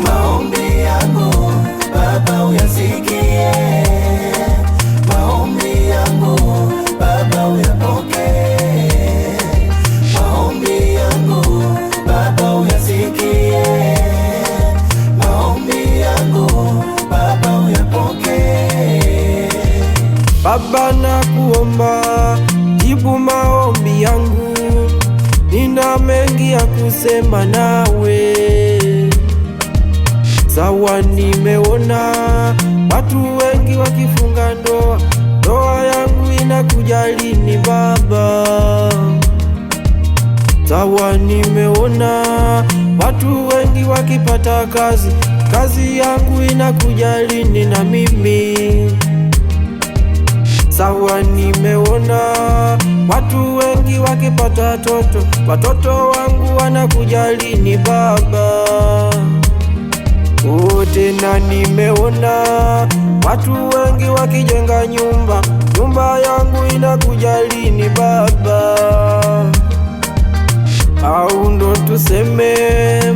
Maombi yangu Baba uyasikie, maombi yangu Baba uyapokee, maombi yangu Baba uyasikie, maombi yangu Baba uyapokee. Baba nakuomba, jibu maombi yangu, nina mengi ya kusema nawe. Sawa, nimeona watu wengi wakifunga ndoa, ndoa yangu inakuja lini Baba? Sawa, nimeona watu wengi wakipata kazi, kazi yangu inakuja lini na mimi? Sawa, nimeona watu wengi wakipata watoto, watoto wangu wanakuja lini Baba? Tena nimeona watu wengi wakijenga nyumba, nyumba yangu inakuja lini Baba? Au ndo tuseme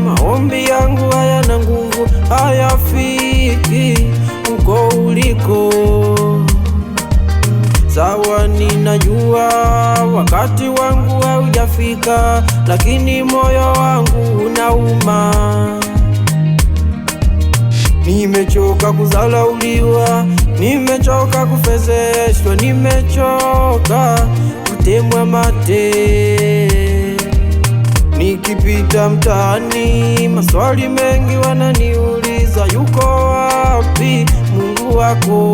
maombi yangu hayana nguvu, hayafiki uko uliko? Sawa, ninajua wakati wangu haujafika, lakini moyo wangu unauma. Nimechoka kudharauliwa, nimechoka kufezeshwa, nimechoka kutemwa mate. Nikipita mtaani, maswali mengi wananiuliza, yuko wapi Mungu wako?